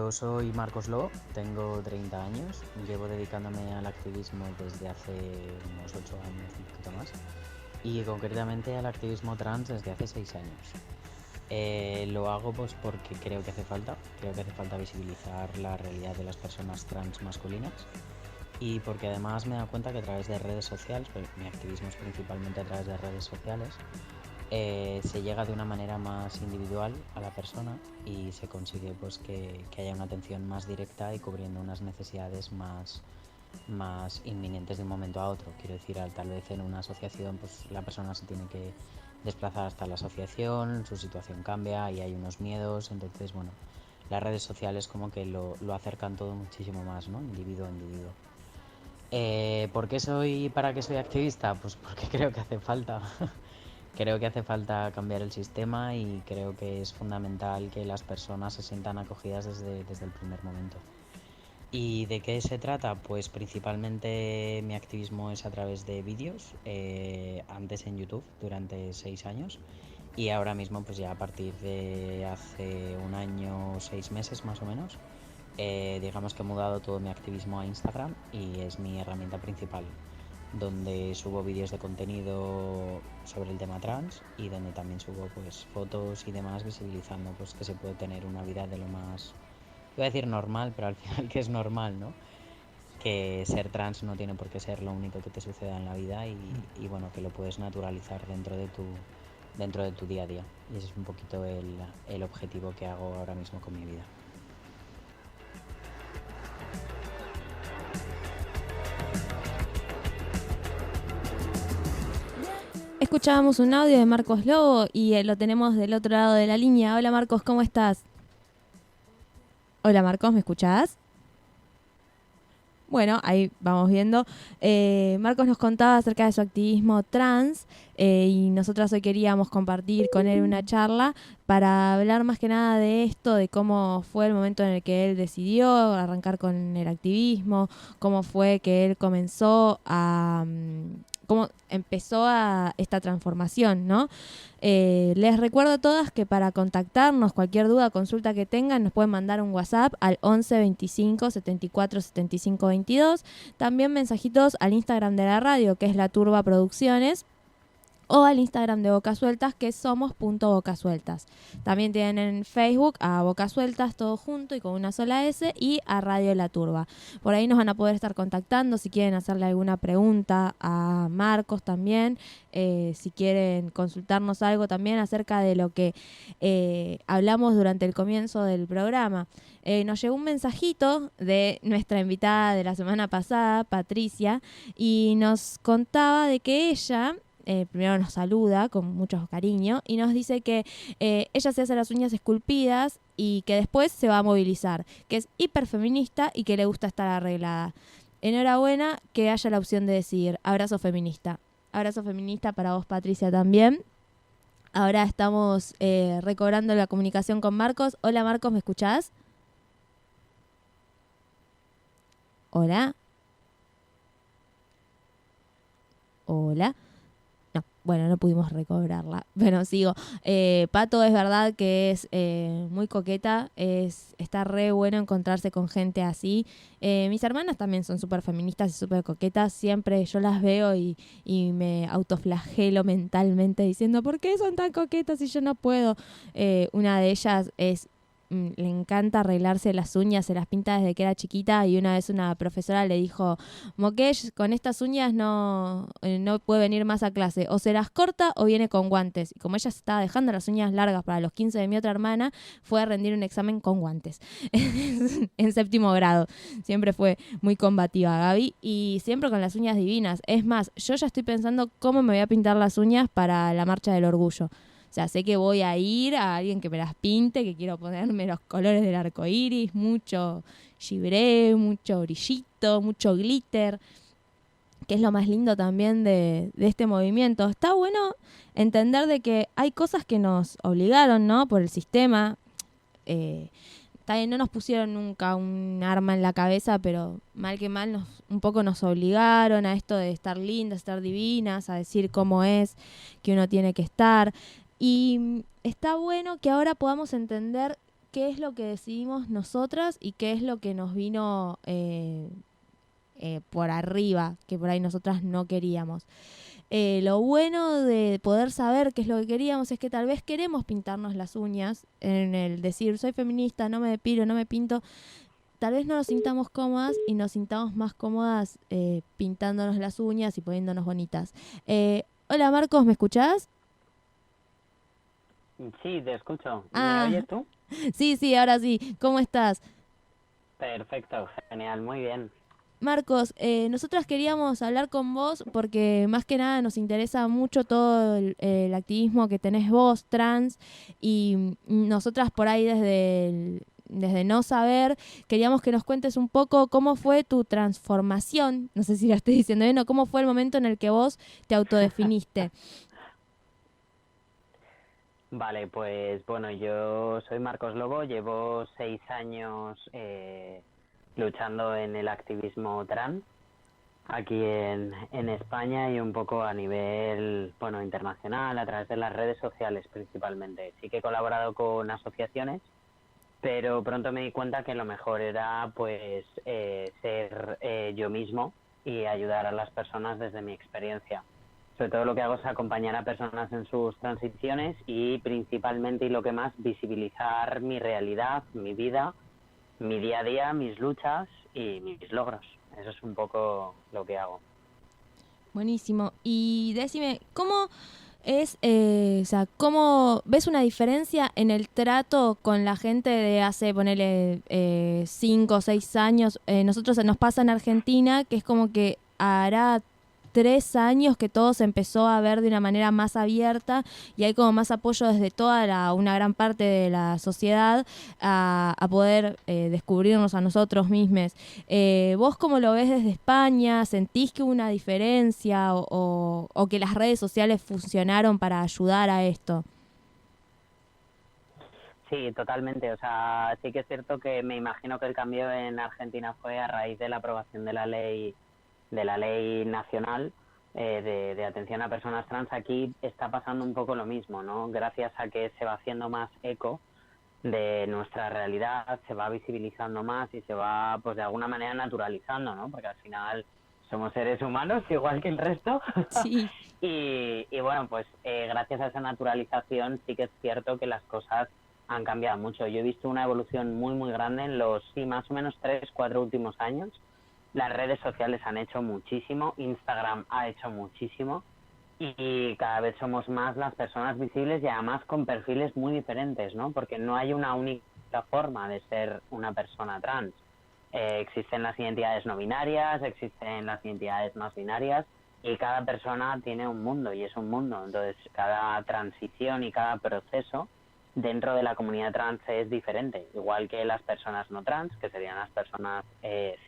yo soy Marcos Lobo, tengo 30 años, llevo dedicándome al activismo desde hace unos 8 años, un poquito más, y concretamente al activismo trans desde hace 6 años. Lo hago pues porque creo que hace falta visibilizar la realidad de las personas trans masculinas y porque además me he dado cuenta que a través de redes sociales, pues mi activismo es principalmente a través de redes sociales, se llega de una manera más individual a la persona y se consigue pues que haya una atención más directa y cubriendo unas necesidades más inminentes de un momento a otro. Quiero decir, tal vez en una asociación pues la persona se tiene que desplazar hasta la asociación, su situación cambia y hay unos miedos, entonces bueno, las redes sociales como que lo acercan todo muchísimo más, ¿no? Individuo a individuo. ¿Para qué soy activista? Pues porque creo que hace falta. Creo que hace falta cambiar el sistema y creo que es fundamental que las personas se sientan acogidas desde el primer momento. ¿Y de qué se trata? Pues principalmente mi activismo es a través de vídeos, antes en YouTube durante 6 años y ahora mismo pues ya a partir de hace un año, 6 meses más o menos, digamos que he mudado todo mi activismo a Instagram y es mi herramienta principal, donde subo vídeos de contenido sobre el tema trans y donde también subo pues fotos y demás visibilizando pues que se puede tener una vida de lo más, iba a decir normal, pero al final que es normal, ¿no? Que ser trans no tiene por qué ser lo único que te suceda en la vida y bueno, que lo puedes naturalizar dentro de tu día a día. Y ese es un poquito el objetivo que hago ahora mismo con mi vida. Escuchábamos un audio de Marcos Lobo y lo tenemos del otro lado de la línea. Hola Marcos, ¿cómo estás? Hola Marcos, ¿me escuchás? Bueno, ahí vamos viendo. Marcos nos contaba acerca de su activismo trans y nosotras hoy queríamos compartir con él una charla para hablar más que nada de esto, de cómo fue el momento en el que él decidió arrancar con el activismo, cómo fue que él comenzó cómo empezó esta transformación, ¿no? Les recuerdo a todas que para contactarnos, cualquier duda, consulta que tengan, nos pueden mandar un WhatsApp al 11 25 74 75 22. También mensajitos al Instagram de la radio, que es La Turba Producciones, o al Instagram de Boca Sueltas, que es somos.bocasueltas. También tienen en Facebook a Boca Sueltas, todo junto y con una sola S, y a Radio La Turba. Por ahí nos van a poder estar contactando si quieren hacerle alguna pregunta a Marcos también, si quieren consultarnos algo también acerca de lo que hablamos durante el comienzo del programa. Nos llegó un mensajito de nuestra invitada de la semana pasada, Patricia, y nos contaba de que ella... primero nos saluda con mucho cariño y nos dice que ella se hace las uñas esculpidas y que después se va a movilizar, que es hiperfeminista y que le gusta estar arreglada. Enhorabuena que haya la opción de decidir. Abrazo feminista. Abrazo feminista para vos, Patricia, también. Ahora estamos recobrando la comunicación con Marcos. Hola, Marcos, ¿me escuchás? Hola. Hola. No, bueno, no pudimos recobrarla. Bueno, sigo. Pato es verdad que es muy coqueta. Está re bueno encontrarse con gente así. Mis hermanas también son súper feministas y súper coquetas. Siempre yo las veo y me autoflagelo mentalmente diciendo, ¿por qué son tan coquetas y yo no puedo? Una de ellas le encanta arreglarse las uñas, se las pinta desde que era chiquita y una vez una profesora le dijo, Mokesh, con estas uñas no puede venir más a clase, o se las corta o viene con guantes. Y como ella se estaba dejando las uñas largas para los 15 de mi otra hermana, fue a rendir un examen con guantes en 7º grado. Siempre fue muy combativa Gaby y siempre con las uñas divinas. Es más, yo ya estoy pensando cómo me voy a pintar las uñas para la Marcha del Orgullo. O sea, sé que voy a ir a alguien que me las pinte, que quiero ponerme los colores del arco iris, mucho gibré, mucho brillito, mucho glitter, que es lo más lindo también de este movimiento. Está bueno entender de que hay cosas que nos obligaron, ¿no? Por el sistema. No nos pusieron nunca un arma en la cabeza, pero mal que mal un poco nos obligaron a esto de estar lindas, estar divinas, a decir cómo es que uno tiene que estar. Y está bueno que ahora podamos entender qué es lo que decidimos nosotras y qué es lo que nos vino por arriba, que por ahí nosotras no queríamos. Lo bueno de poder saber qué es lo que queríamos es que tal vez queremos pintarnos las uñas, en el decir soy feminista, no me depilo, no me pinto. Tal vez no nos sintamos cómodas y nos sintamos más cómodas pintándonos las uñas y poniéndonos bonitas. Hola Marcos, ¿me escuchás? Sí, te escucho. ¿Me Ah, oyes tú? sí, ahora sí. ¿Cómo estás? Perfecto, genial, muy bien. Marcos, nosotras queríamos hablar con vos porque más que nada nos interesa mucho todo el activismo que tenés vos, trans, y nosotras por ahí desde no saber, queríamos que nos cuentes un poco cómo fue tu transformación, no sé si la estoy diciendo bien, o cómo fue el momento en el que vos te autodefiniste. Vale, pues bueno, yo soy Marcos Lobo, llevo 6 años luchando en el activismo trans aquí en España y un poco a nivel, bueno, internacional, a través de las redes sociales principalmente. Sí que he colaborado con asociaciones, pero pronto me di cuenta que lo mejor era pues ser yo mismo y ayudar a las personas desde mi experiencia. Sobre todo lo que hago es acompañar a personas en sus transiciones y principalmente y lo que más, visibilizar mi realidad, mi vida, mi día a día, mis luchas y mis logros. Eso es un poco lo que hago. Buenísimo. Y decime, ¿cómo es, o sea, cómo ves una diferencia en el trato con la gente de hace, ponele, 5 o 6 años? Nosotros nos pasa en Argentina que es como que hará 3 años que todo se empezó a ver de una manera más abierta y hay como más apoyo desde una gran parte de la sociedad a poder descubrirnos a nosotros mismos. ¿Vos cómo lo ves desde España? ¿Sentís que hubo una diferencia o que las redes sociales funcionaron para ayudar a esto? Sí, totalmente. O sea, sí que es cierto que me imagino que el cambio en Argentina fue a raíz de la aprobación de la ley nacional de atención a personas trans. Aquí está pasando un poco lo mismo, ¿no? Gracias a que se va haciendo más eco de nuestra realidad, se va visibilizando más y se va, pues de alguna manera, naturalizando, ¿no? Porque al final somos seres humanos igual que el resto. Sí. Y bueno, pues gracias a esa naturalización sí que es cierto que las cosas han cambiado mucho. Yo he visto una evolución muy, muy grande en los, sí, más o menos 3, 4 últimos años. Las redes sociales han hecho muchísimo, Instagram ha hecho muchísimo y cada vez somos más las personas visibles y además con perfiles muy diferentes, ¿no? Porque no hay una única forma de ser una persona trans. Existen las identidades no binarias, existen las identidades más binarias y cada persona tiene un mundo y es un mundo. Entonces, cada transición y cada proceso dentro de la comunidad trans es diferente. Igual que las personas no trans, que serían las personas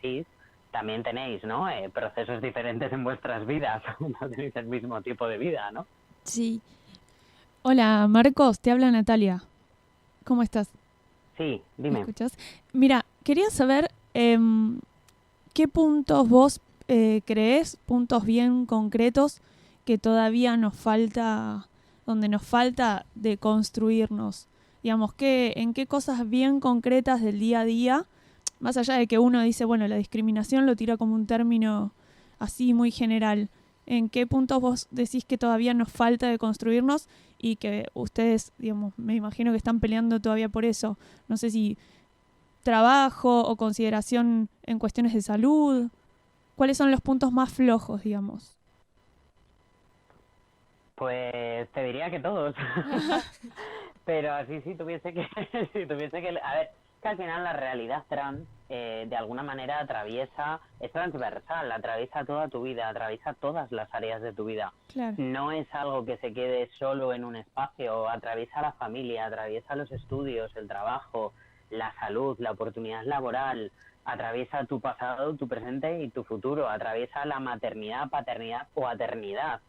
cis, también tenéis, ¿no? Procesos diferentes en vuestras vidas. No tenéis el mismo tipo de vida, ¿no? Sí. Hola Marcos, te habla Natalia. ¿Cómo estás? Sí, ¿Me dime. escuchas? Mira, quería saber qué puntos vos creés, puntos bien concretos que todavía nos falta, donde nos falta de construirnos. Digamos, en qué cosas bien concretas del día a día, más allá de que uno dice, bueno, la discriminación lo tira como un término así muy general. ¿En qué puntos vos decís que todavía nos falta de construirnos y que ustedes, digamos, me imagino que están peleando todavía por eso? No sé si trabajo o consideración en cuestiones de salud. ¿Cuáles son los puntos más flojos, digamos? Pues te diría que todos. Pero así si tuviese que, si tuviese que, a ver, que al final la realidad trans de alguna manera es transversal, atraviesa toda tu vida, atraviesa todas las áreas de tu vida. Claro. No es algo que se quede solo en un espacio, atraviesa la familia, atraviesa los estudios, el trabajo, la salud, la oportunidad laboral, atraviesa tu pasado, tu presente y tu futuro, atraviesa la maternidad, paternidad o maternidad.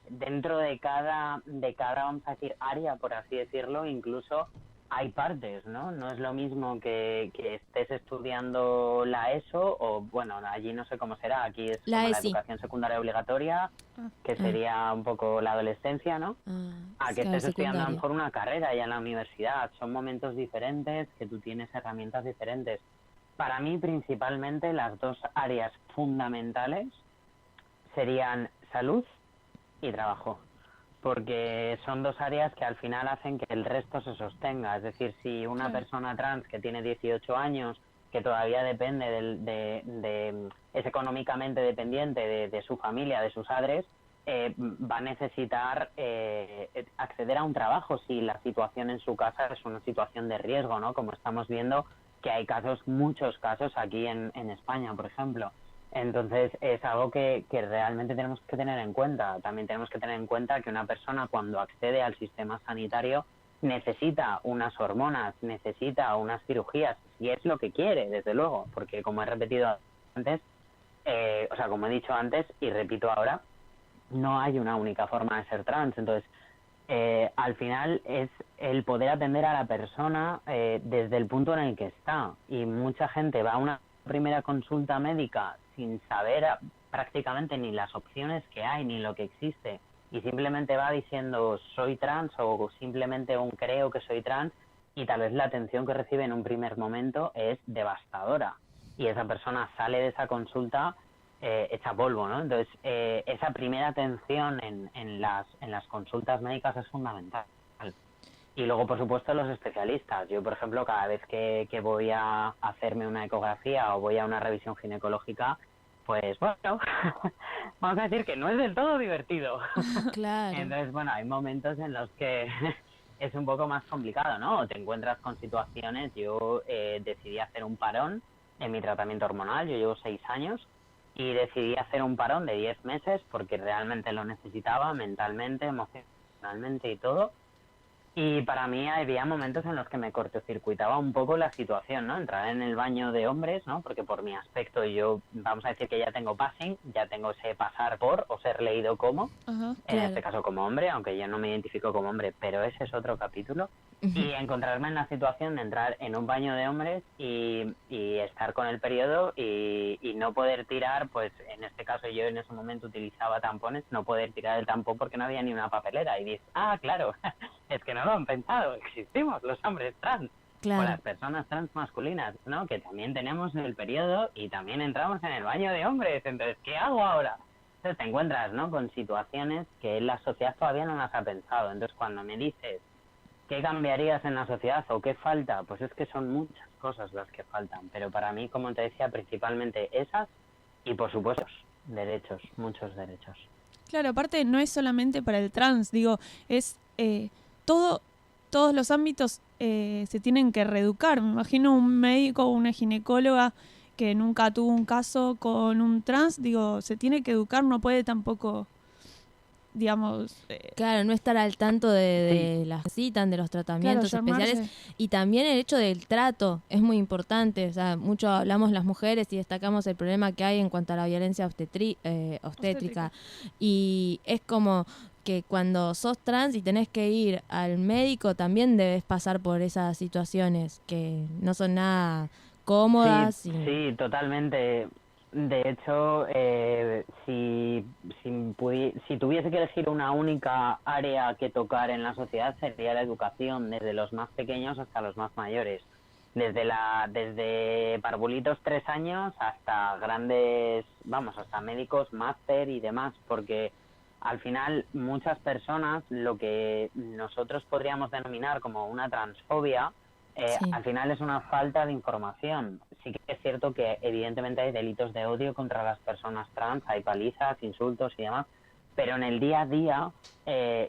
Dentro de cada, vamos a decir, área, por así decirlo, incluso hay partes, ¿no? No es lo mismo que estés estudiando la ESO o, bueno, allí no sé cómo será, aquí es La como la ESI. educación secundaria obligatoria, que sería un poco la adolescencia, ¿no? A que claro, estés estudiando a lo secundaria. mejor una carrera ya en la universidad. Son momentos diferentes, que tú tienes herramientas diferentes. Para mí, principalmente, las dos áreas fundamentales serían salud y trabajo, porque son dos áreas que al final hacen que el resto se sostenga. Es decir, si una Claro. persona trans que tiene 18 años, que todavía depende es económicamente dependiente de su familia, de sus padres, va a necesitar acceder a un trabajo si la situación en su casa es una situación de riesgo, ¿no? Como estamos viendo que hay casos, muchos casos aquí en España, por ejemplo. Entonces es algo que realmente tenemos que tener en cuenta. También tenemos que tener en cuenta que una persona cuando accede al sistema sanitario necesita unas hormonas, necesita unas cirugías, si es lo que quiere, desde luego, porque como he repetido antes, como he dicho antes y repito ahora, no hay una única forma de ser trans. Entonces, al final es el poder atender a la persona desde el punto en el que está. Y mucha gente va a una primera consulta médica sin saber prácticamente ni las opciones que hay ni lo que existe, y simplemente va diciendo soy trans o simplemente un creo que soy trans, y tal vez la atención que recibe en un primer momento es devastadora y esa persona sale de esa consulta hecha polvo, ¿no? Entonces esa primera atención en las consultas médicas es fundamental. Y luego, por supuesto, los especialistas. Yo, por ejemplo, cada vez que voy a hacerme una ecografía o voy a una revisión ginecológica, pues bueno, vamos a decir que no es del todo divertido. Claro. Entonces, bueno, hay momentos en los que es un poco más complicado, ¿no? O te encuentras con situaciones. Yo decidí hacer un parón en mi tratamiento hormonal. Yo llevo 6 años y decidí hacer un parón de 10 meses porque realmente lo necesitaba mentalmente, emocionalmente y todo. Y para mí había momentos en los que me cortocircuitaba un poco la situación, ¿no? Entrar en el baño de hombres, ¿no? Porque por mi aspecto yo, vamos a decir que ya tengo passing, ya tengo ese pasar por o ser leído como, Ajá. en este caso como hombre, aunque yo no me identifico como hombre, pero ese es otro capítulo. Y encontrarme en la situación de entrar en un baño de hombres y estar con el periodo y no poder tirar, pues en este caso yo en ese momento utilizaba tampones, no poder tirar el tampón porque no había ni una papelera. Y dices, claro, es que no lo han pensado, existimos los hombres trans. Claro. O las personas trans masculinas, ¿no? Que también tenemos el periodo y también entramos en el baño de hombres. Entonces, ¿qué hago ahora? Entonces te encuentras, ¿no? Con situaciones que la sociedad todavía no las ha pensado. Entonces, cuando me dices ¿qué cambiarías en la sociedad o qué falta? Pues es que son muchas cosas las que faltan, pero para mí, como te decía, principalmente esas y, por supuesto, derechos, muchos derechos. Claro, aparte no es solamente para el trans, digo, es todos los ámbitos se tienen que reeducar. Me imagino un médico o una ginecóloga que nunca tuvo un caso con un trans, digo, se tiene que educar, no puede tampoco, digamos... Claro, no estar al tanto de las citas, de los tratamientos claro, especiales. llamarse. Y también el hecho del trato es muy importante. O sea, mucho hablamos las mujeres y destacamos el problema que hay en cuanto a la violencia obstétrica. Y es como que cuando sos trans y tenés que ir al médico, también debes pasar por esas situaciones que no son nada cómodas. Sí, totalmente. De hecho, si tuviese que elegir una única área que tocar en la sociedad, sería la educación, desde los más pequeños hasta los más mayores. Desde parvulitos 3 años hasta grandes, hasta médicos, máster y demás, porque al final muchas personas, lo que nosotros podríamos denominar como una transfobia, al final es una falta de información. Sí que es cierto que evidentemente hay delitos de odio contra las personas trans, hay palizas, insultos y demás, pero en el día a día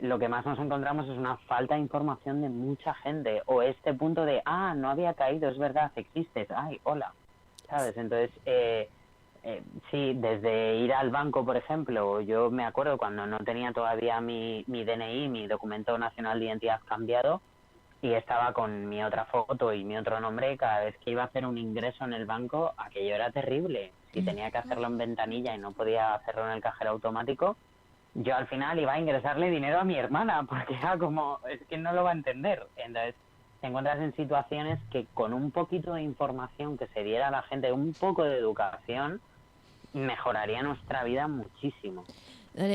lo que más nos encontramos es una falta de información de mucha gente, o este punto de, no había caído, es verdad, existes, ay, hola, ¿sabes? Entonces, sí, desde ir al banco, por ejemplo, yo me acuerdo cuando no tenía todavía mi DNI, mi documento nacional de identidad cambiado, y estaba con mi otra foto y mi otro nombre, cada vez que iba a hacer un ingreso en el banco, aquello era terrible. Si tenía que hacerlo en ventanilla y no podía hacerlo en el cajero automático, yo al final iba a ingresarle dinero a mi hermana, porque era como, es que no lo va a entender. Entonces, te encuentras en situaciones que con un poquito de información que se diera a la gente, un poco de educación, mejoraría nuestra vida muchísimo.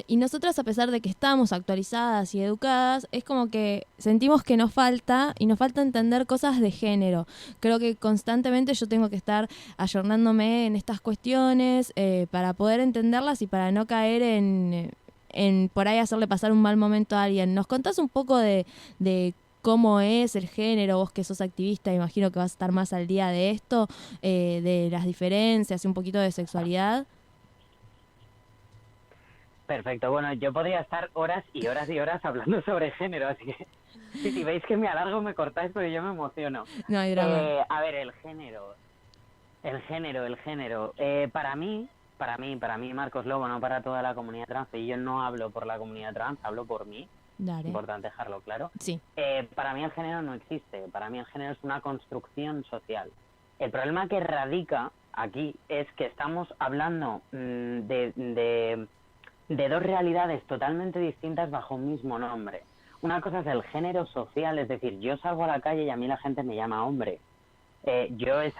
Y nosotras, a pesar de que estamos actualizadas y educadas, es como que sentimos que nos falta, y nos falta entender cosas de género. Creo que constantemente yo tengo que estar ayornándome en estas cuestiones para poder entenderlas y para no caer en por ahí hacerle pasar un mal momento a alguien. ¿Nos contás un poco de cómo es el género? Vos que sos activista, imagino que vas a estar más al día de esto, de las diferencias y un poquito de sexualidad. Perfecto, bueno, yo podría estar horas y horas y horas hablando sobre género, así que si veis que me alargo me cortáis porque yo me emociono. No hay drama. A ver, el género. Para mí, Marcos Lobo, no para toda la comunidad trans, y yo no hablo por la comunidad trans, hablo por mí, Dale. es importante dejarlo claro. Sí. Para mí el género no existe, para mí el género es una construcción social. El problema que radica aquí es que estamos hablando de dos realidades totalmente distintas bajo un mismo nombre. Una cosa es el género social, es decir, yo salgo a la calle y a mí la gente me llama hombre. Yo he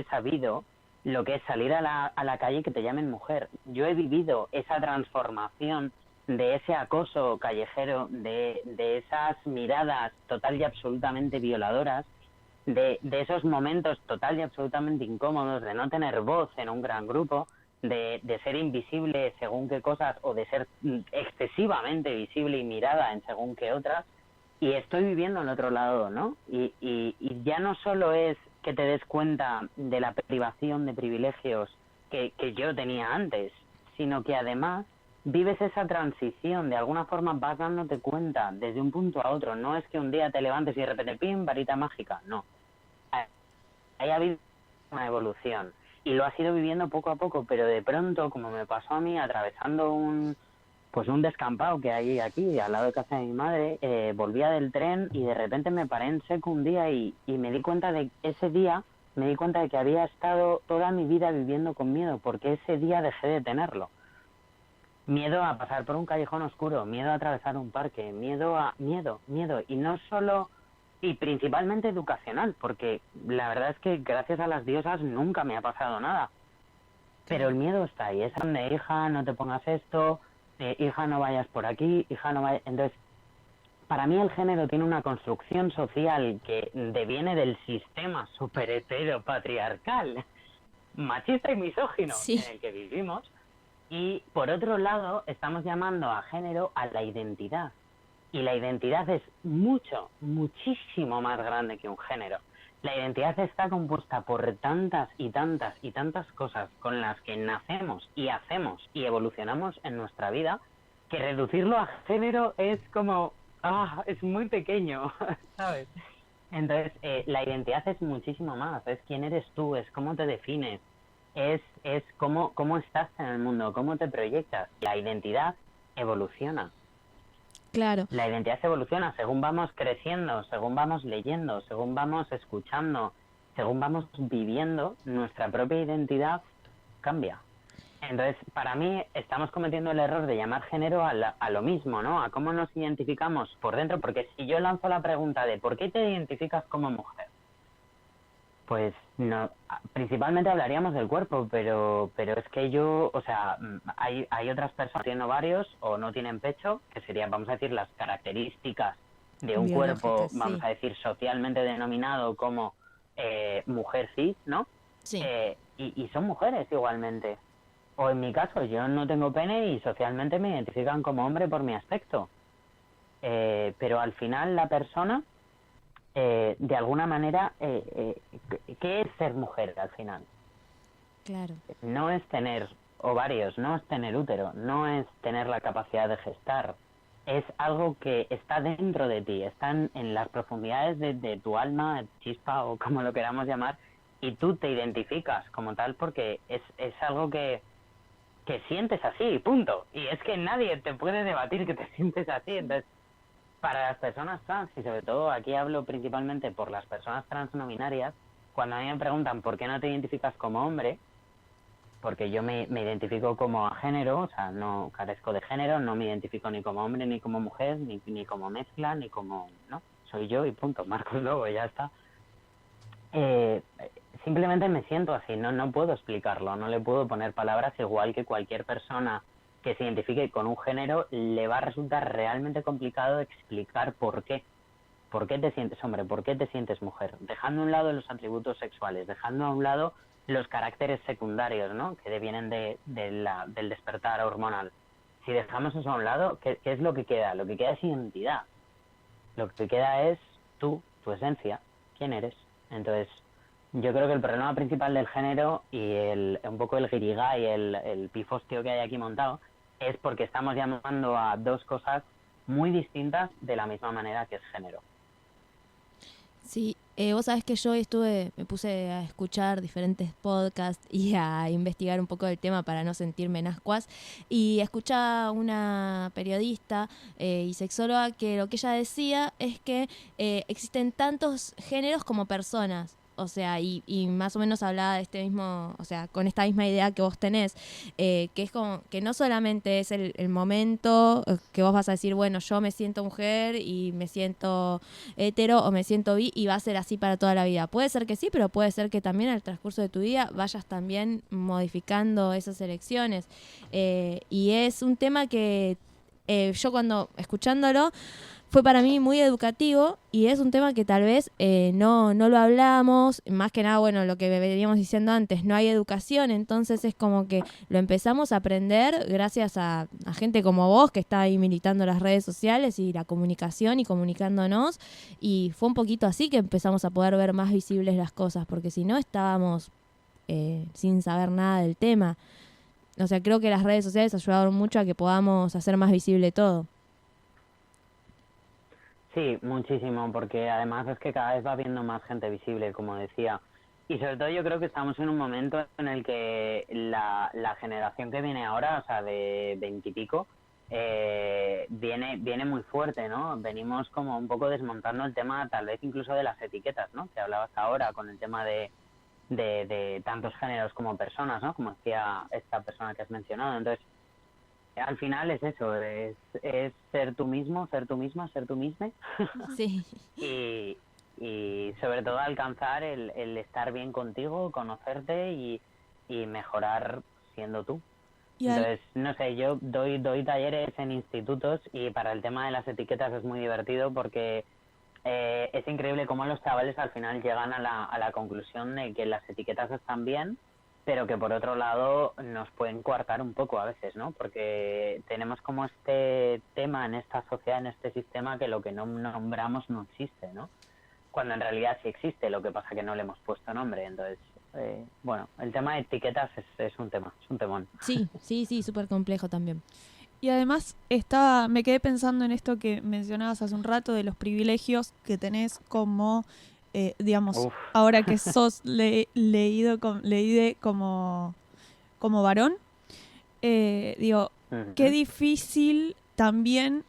sabido lo que es salir a la calle y que te llamen mujer. Yo he vivido esa transformación de ese acoso callejero, de esas miradas total y absolutamente violadoras, de esos momentos total y absolutamente incómodos, de no tener voz en un gran grupo, de ser invisible según qué cosas o de ser excesivamente visible y mirada en según qué otras, y estoy viviendo en otro lado, ¿no? Y ya no solo es que te des cuenta de la privación de privilegios que yo tenía antes, sino que además vives esa transición, de alguna forma vas dándote cuenta desde un punto a otro. No es que un día te levantes y de repente ¡pim! Varita mágica, no. Ha habido una evolución y lo has ido viviendo poco a poco, pero de pronto, como me pasó a mí, atravesando un descampado que hay aquí al lado de casa de mi madre, volvía del tren y de repente me paré en seco un día y me di cuenta de que había estado toda mi vida viviendo con miedo, porque ese día dejé de tenerlo. Miedo a pasar por un callejón oscuro, miedo a atravesar un parque, miedo, y no solo, y principalmente educacional, porque la verdad es que gracias a las diosas nunca me ha pasado nada, pero el miedo está ahí, es donde, hija, no te pongas esto, hija, no vayas por aquí, hija, no vayas. Entonces, para mí el género tiene una construcción social que deviene del sistema super hetero patriarcal, machista y misógino en el que vivimos. Y por otro lado, estamos llamando a género a la identidad. Y la identidad es muchísimo más grande que un género. La identidad está compuesta por tantas y tantas y tantas cosas con las que nacemos y hacemos y evolucionamos en nuestra vida, que reducirlo a género es como, es muy pequeño, ¿sabes? Entonces, la identidad es muchísimo más. Es quién eres tú, es cómo te defines, es cómo estás en el mundo, cómo te proyectas. La identidad evoluciona. Claro. La identidad evoluciona según vamos creciendo, según vamos leyendo, según vamos escuchando, según vamos viviendo, nuestra propia identidad cambia. Entonces, para mí, estamos cometiendo el error de llamar género a lo mismo, ¿no? A cómo nos identificamos por dentro, porque si yo lanzo la pregunta de ¿por qué te identificas como mujer? Pues no, principalmente hablaríamos del cuerpo, pero es que yo, o sea, hay otras personas que tienen ovarios o no tienen pecho, que serían, vamos a decir, las características de un cuerpo, vamos a decir, socialmente denominado como mujer cis, ¿no? Sí. Y son mujeres igualmente. O en mi caso, yo no tengo pene y socialmente me identifican como hombre por mi aspecto. Pero al final la persona... de alguna manera, ¿qué es ser mujer al final? Claro. No es tener ovarios, no es tener útero, no es tener la capacidad de gestar. Es algo que está dentro de ti, está en las profundidades de tu alma, chispa o como lo queramos llamar, y tú te identificas como tal porque es algo que sientes así, punto. Y es que nadie te puede debatir que te sientes así, entonces... Para las personas trans, y sobre todo aquí hablo principalmente por las personas trans no binarias, cuando a mí me preguntan por qué no te identificas como hombre, porque yo me identifico como a género, o sea, no carezco de género, no me identifico ni como hombre ni como mujer, ni como mezcla, ni como... ¿no? soy yo y punto, Marcos Lobo, ya está. Simplemente me siento así, no puedo explicarlo, no le puedo poner palabras, igual que cualquier persona que se identifique con un género le va a resultar realmente complicado explicar por qué. ¿Por qué te sientes hombre? ¿Por qué te sientes mujer? Dejando a un lado los atributos sexuales, dejando a un lado los caracteres secundarios, ¿no? Que devienen del despertar hormonal. Si dejamos eso a un lado, ¿qué es lo que queda? Lo que queda es identidad. Lo que queda es tú, tu esencia, quién eres. Entonces, yo creo que el problema principal del género y un poco el guirigay, el pifostio que hay aquí montado, es porque estamos llamando a dos cosas muy distintas de la misma manera que es género. Sí, vos sabés que yo me puse a escuchar diferentes podcasts y a investigar un poco del tema para no sentirme en ascuas, y escuchaba una periodista y sexóloga que lo que ella decía es que existen tantos géneros como personas. O sea, y más o menos hablaba de este mismo, o sea, con esta misma idea que vos tenés, que es como que no solamente es el momento que vos vas a decir, bueno, yo me siento mujer y me siento hetero o me siento bi y va a ser así para toda la vida. Puede ser que sí, pero puede ser que también al transcurso de tu vida vayas también modificando esas elecciones. Y es un tema que yo cuando escuchándolo fue para mí muy educativo y es un tema que tal vez no lo hablamos, más que nada, bueno, lo que veníamos diciendo antes, no hay educación, entonces es como que lo empezamos a aprender gracias a gente como vos que está ahí militando las redes sociales y la comunicación y comunicándonos, y fue un poquito así que empezamos a poder ver más visibles las cosas, porque si no estábamos sin saber nada del tema. O sea, creo que las redes sociales ayudaron mucho a que podamos hacer más visible todo. Sí, muchísimo, porque además es que cada vez va habiendo más gente visible, como decía. Y sobre todo yo creo que estamos en un momento en el que la generación que viene ahora, o sea, de 20 y pico, viene muy fuerte, ¿no? Venimos como un poco desmontando el tema, tal vez incluso de las etiquetas, ¿no? Que hablabas ahora con el tema de tantos géneros como personas, ¿no? Como decía esta persona que has mencionado. Entonces, al final es eso, es ser tú mismo, ser tú misma, ser tú misma. Sí. y sobre todo alcanzar el estar bien contigo, conocerte y mejorar siendo tú. Entonces, no sé, yo doy talleres en institutos y para el tema de las etiquetas es muy divertido porque es increíble cómo los chavales al final llegan a la conclusión de que las etiquetas están bien, pero que por otro lado nos pueden coartar un poco a veces, ¿no? Porque tenemos como este tema en esta sociedad, en este sistema, que lo que no nombramos no existe, ¿no? Cuando en realidad sí existe, lo que pasa que no le hemos puesto nombre. Entonces, bueno, el tema de etiquetas es un tema, es un temón. Sí, súper complejo también. Y además me quedé pensando en esto que mencionabas hace un rato de los privilegios que tenés como, digamos, ahora que sos leíde como varón. Digo, qué difícil también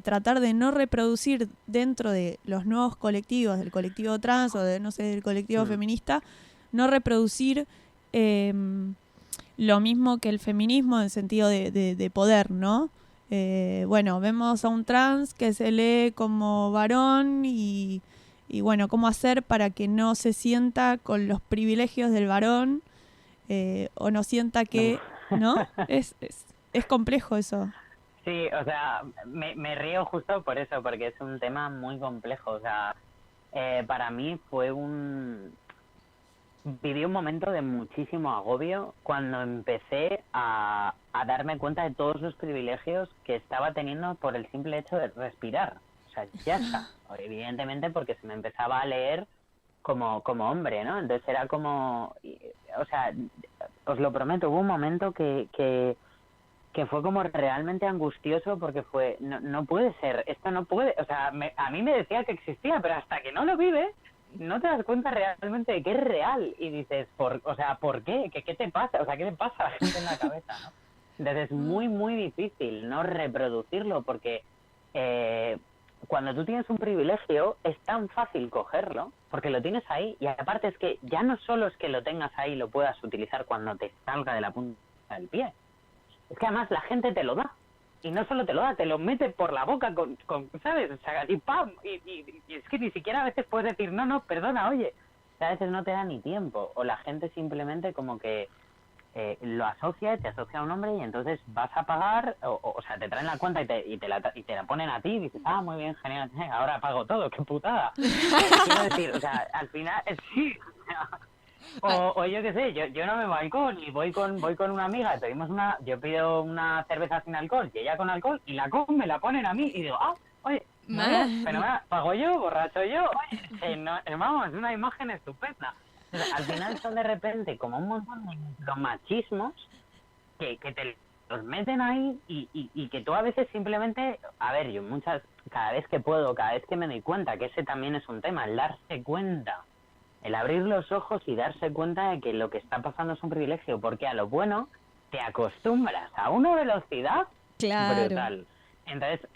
tratar de no reproducir dentro de los nuevos colectivos, del colectivo trans o del colectivo feminista, no reproducir lo mismo que el feminismo en sentido de poder, ¿no? Bueno, vemos a un trans que se lee como varón y bueno, cómo hacer para que no se sienta con los privilegios del varón o no sienta que, ¿no? Es complejo eso. Sí, o sea, me río justo por eso, porque es un tema muy complejo. O sea, para mí viví un momento de muchísimo agobio cuando empecé a darme cuenta de todos los privilegios que estaba teniendo por el simple hecho de respirar. O sea, ya está. Evidentemente porque se me empezaba a leer como hombre, ¿no? Entonces era como... O sea, os lo prometo, hubo un momento que fue como realmente angustioso porque fue, no puede ser, esto no puede... O sea, a mí me decía que existía, pero hasta que no lo vives, no te das cuenta realmente de que es real. Y dices, ¿por qué? ¿Qué te pasa? O sea, ¿qué le pasa a la gente en la cabeza, no? Entonces es muy, muy difícil no reproducirlo porque cuando tú tienes un privilegio es tan fácil cogerlo porque lo tienes ahí. Y aparte es que ya no solo es que lo tengas ahí y lo puedas utilizar cuando te salga de la punta del pie. Es que además la gente te lo da. y no solo te lo da, te lo mete por la boca con ¿sabes? O sea, y ¡pam! Y es que ni siquiera a veces puedes decir, no, perdona, oye. O sea, a veces no te da ni tiempo, o la gente simplemente como que lo asocia, te asocia a un hombre y entonces vas a pagar, o sea, te traen la cuenta y te la ponen a ti y dices, muy bien, genial, ahora pago todo, qué putada. Quiero decir, o sea, al final, sí, o yo qué sé, yo no bebo alcohol y voy con una amiga, yo pido una cerveza sin alcohol y ella con alcohol y la me la ponen a mí y digo, oye, pero pago yo, borracho yo, oye, vamos, es una imagen estupenda. O sea, al final son de repente como un montón de machismos que te los meten ahí y que tú a veces simplemente, a ver, yo cada vez que puedo, cada vez que me doy cuenta que ese también es un tema, el darse cuenta, el abrir los ojos y darse cuenta de que lo que está pasando es un privilegio, porque a lo bueno te acostumbras a una velocidad brutal. Entonces,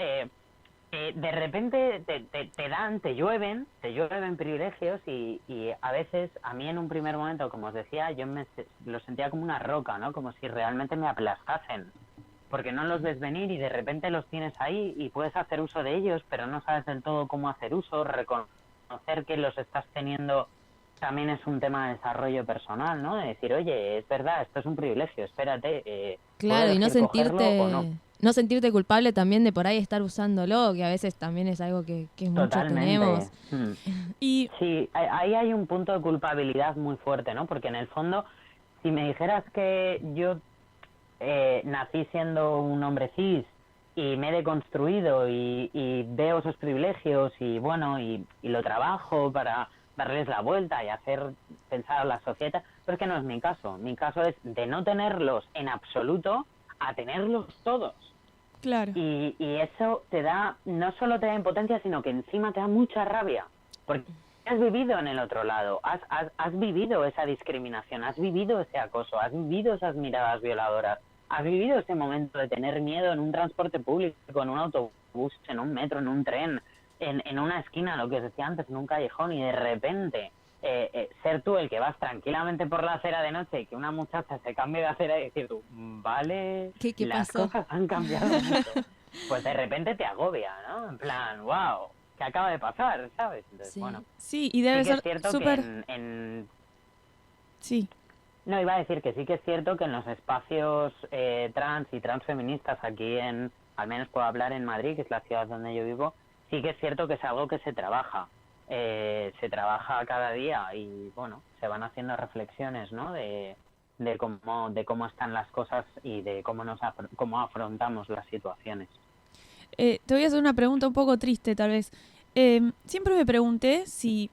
de repente te llueven privilegios y a veces, a mí en un primer momento, como os decía, yo lo sentía como una roca, ¿no? Como si realmente me aplastasen, porque no los ves venir y de repente los tienes ahí y puedes hacer uso de ellos, pero no sabes del todo cómo hacer uso, reconocer que los estás teniendo también es un tema de desarrollo personal, ¿no? De decir, oye, es verdad, esto es un privilegio, espérate. Claro, y no sentirte culpable también de por ahí estar usándolo, que a veces también es algo que muchos tenemos. Y sí, ahí hay un punto de culpabilidad muy fuerte, ¿no? Porque en el fondo, si me dijeras que yo nací siendo un hombre cis y me he deconstruido y veo esos privilegios y bueno, y lo trabajo para darles la vuelta y hacer pensar a la sociedad, pero es que no es mi caso. Mi caso es de no tenerlos en absoluto a tenerlos todos. Claro. Y eso te da, no solo te da impotencia, sino que encima te da mucha rabia, porque has vivido en el otro lado, has vivido esa discriminación, has vivido ese acoso, has vivido esas miradas violadoras, has vivido ese momento de tener miedo en un transporte público, en un autobús, en un metro, en un tren, en una esquina, lo que os decía antes, en un callejón, y de repente ser tú el que vas tranquilamente por la acera de noche y que una muchacha se cambie de acera y decir tú, vale, ¿Qué las pasó? cosas han cambiado mucho. Pues de repente te agobia, ¿no? En plan, wow, ¿qué acaba de pasar? ¿Sabes? Entonces, Sí. bueno, sí, y debe sí que ser es cierto súper... que Sí. No, iba a decir que sí que es cierto que en los espacios trans y transfeministas aquí al menos puedo hablar en Madrid, que es la ciudad donde yo vivo, sí que es cierto que es algo que se trabaja cada día y bueno, se van haciendo reflexiones, ¿no? De cómo están las cosas y de cómo afrontamos las situaciones. Te voy a hacer una pregunta un poco triste, tal vez. Siempre me pregunté si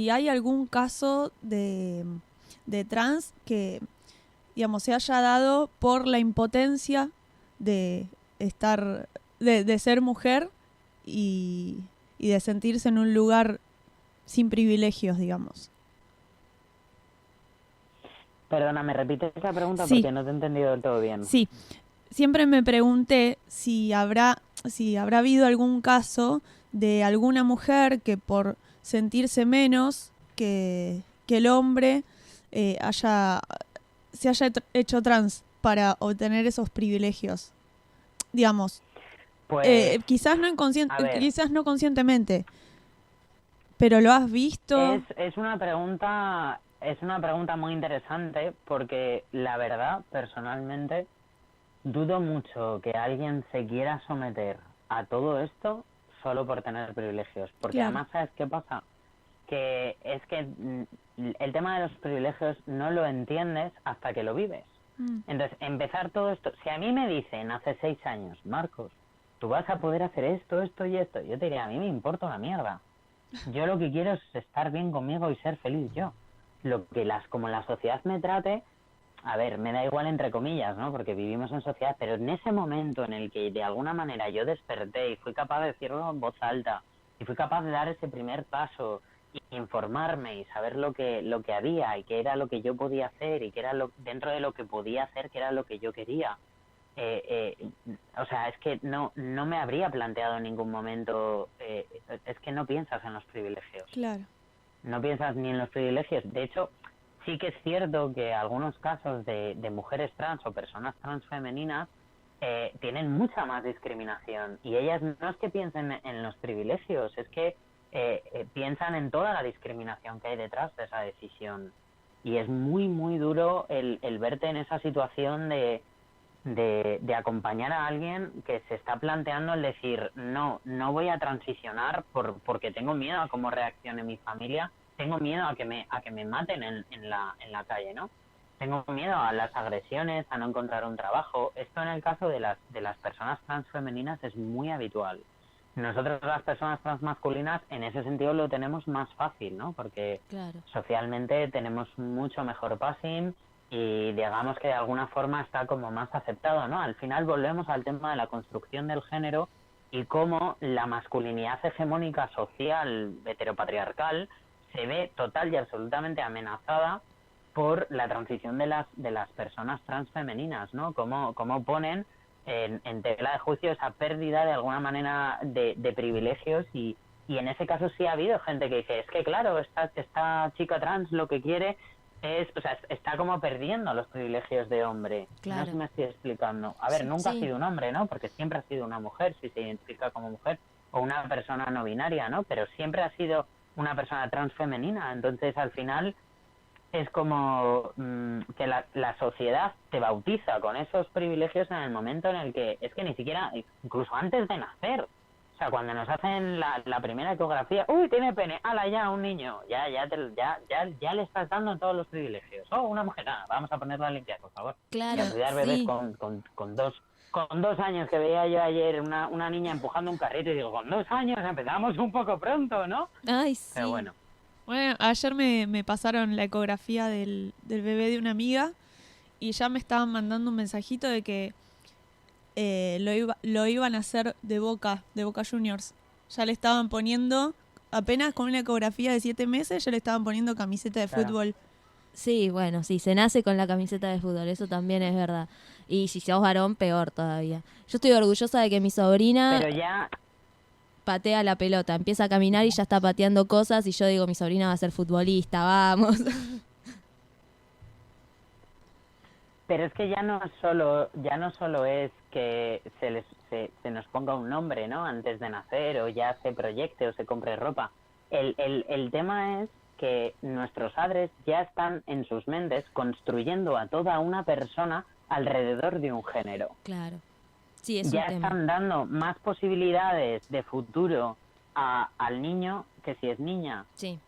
hay algún caso de trans que, digamos, se haya dado por la impotencia de de ser mujer y de sentirse en un lugar sin privilegios, digamos. Perdona, ¿me repites esa pregunta? Sí. Porque no te he entendido del todo bien. Sí, siempre me pregunté si habrá habido algún caso de alguna mujer que por sentirse menos que el hombre se haya hecho trans para obtener esos privilegios. Digamos, Pues, quizás no conscientemente, pero ¿lo has visto? Es una pregunta muy interesante porque la verdad, personalmente, dudo mucho que alguien se quiera someter a todo esto solo por tener privilegios. Porque Claro. además, ¿sabes qué pasa? Que es que el tema de los privilegios no lo entiendes hasta que lo vives. Entonces, empezar todo esto... Si a mí me dicen hace 6 años, Marcos, tú vas a poder hacer esto, esto y esto, yo te diría, a mí me importa una mierda. Yo lo que quiero es estar bien conmigo y ser feliz yo. Como la sociedad me trate, a ver, me da igual entre comillas, ¿no? Porque vivimos en sociedad, pero en ese momento en el que de alguna manera yo desperté y fui capaz de decirlo en voz alta, y fui capaz de dar ese primer paso, y informarme y saber lo que había y qué era lo que yo podía hacer y qué era dentro de lo que podía hacer, qué era lo que yo quería. O sea, es que no me habría planteado en ningún momento, es que no piensas en los privilegios. Claro. No piensas ni en los privilegios. De hecho, sí que es cierto que algunos casos de mujeres trans o personas transfemeninas tienen mucha más discriminación. Y ellas no es que piensen en los privilegios, es que piensan en toda la discriminación que hay detrás de esa decisión. Y es muy, muy duro el verte en esa situación de acompañar a alguien que se está planteando el decir, no voy a transicionar porque tengo miedo a cómo reaccione mi familia, tengo miedo a que me maten en la calle, ¿no? Tengo miedo a las agresiones, a no encontrar un trabajo. Esto en el caso de las personas transfemeninas es muy habitual. Nosotros las personas transmasculinas en ese sentido lo tenemos más fácil, ¿no? Porque Claro. socialmente tenemos mucho mejor passing y digamos que de alguna forma está como más aceptado, ¿no? Al final volvemos al tema de la construcción del género y cómo la masculinidad hegemónica social heteropatriarcal se ve total y absolutamente amenazada por la transición de las personas transfemeninas, ¿no? Cómo ponen en tela de juicio esa pérdida de alguna manera de privilegios y en ese caso sí ha habido gente que dice, es que claro, esta chica trans lo que quiere es, o sea, está como perdiendo los privilegios de hombre. Claro. No sé si me estoy explicando. A ver, Sí, nunca sí. ha sido un hombre, ¿no? Porque siempre ha sido una mujer, si se identifica como mujer, o una persona no binaria, ¿no? Pero siempre ha sido una persona transfemenina. Entonces, al final, es como que la sociedad te bautiza con esos privilegios en el momento en el que, es que ni siquiera, incluso antes de nacer, o sea, cuando nos hacen la primera ecografía, uy, tiene pene, ala, ya, un niño, ya le estás dando todos los privilegios. Oh, una mujer, nada, vamos a ponerla a limpiar, por favor. Claro, Y a cuidar bebés sí. con 2 años, que veía yo ayer una niña empujando un carrito y digo, con 2 años empezamos un poco pronto, ¿no? Ay, sí. Pero bueno. Bueno, ayer me pasaron la ecografía del bebé de una amiga y ya me estaban mandando un mensajito de que lo iban a hacer de Boca Juniors. Ya le estaban poniendo, apenas con una ecografía de 7 meses, ya le estaban poniendo camiseta de Claro. fútbol. Sí, bueno, sí, se nace con la camiseta de fútbol, eso también es verdad. Y si sos varón, peor todavía. Yo estoy orgullosa de que mi sobrina Pero ya, patea la pelota, empieza a caminar y ya está pateando cosas y yo digo, mi sobrina va a ser futbolista, vamos. pero es que ya no solo es que se nos ponga un nombre, ¿no? Antes de nacer, o ya se proyecte o se compre ropa. El tema es que nuestros padres ya están en sus mentes construyendo a toda una persona alrededor de un género. Claro. Sí, es Ya un tema. están dando más posibilidades de futuro al niño que si es niña. Sí.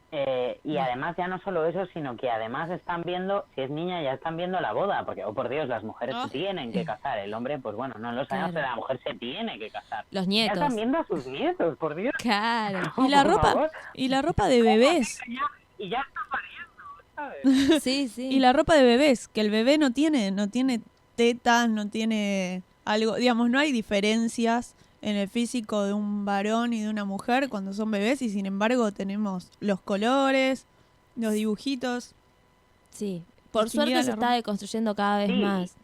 Y además ya no solo eso, sino que además están viendo, si es niña ya están viendo la boda, porque, oh por Dios, las mujeres se tienen que casar, el hombre, pues bueno, no lo sabemos, Claro. pero la mujer se tiene que casar. Los Ya nietos. están viendo a sus nietos, por Dios. Claro. Y la Por ropa, favor. y la ropa de bebés. Y ya está pariendo, ¿sabes? Sí, sí. Y la ropa de bebés, que el bebé no tiene tetas, no tiene algo, digamos, no hay diferencias en el físico de un varón y de una mujer cuando son bebés y sin embargo tenemos los colores, los dibujitos. Sí. Por Distinguida suerte se la está ropa. deconstruyendo cada vez Sí. más.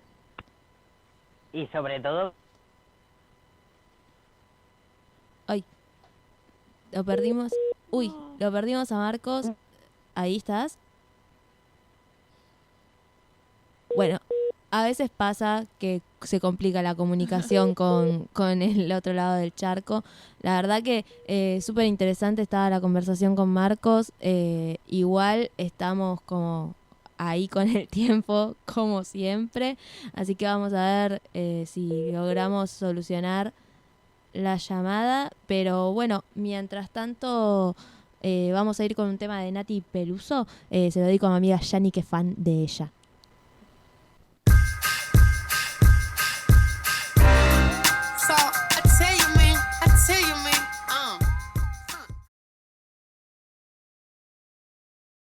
Y sobre todo, Ay. Lo perdimos. Uy, lo perdimos a Marcos. Ahí estás. Bueno, a veces pasa que se complica la comunicación con el otro lado del charco. La verdad que súper interesante estaba la conversación con Marcos. Igual estamos como ahí con el tiempo, como siempre. Así que vamos a ver si logramos solucionar la llamada. Pero bueno, mientras tanto vamos a ir con un tema de Nati Peluso. Se lo dedico a mi amiga Yani, que es fan de ella.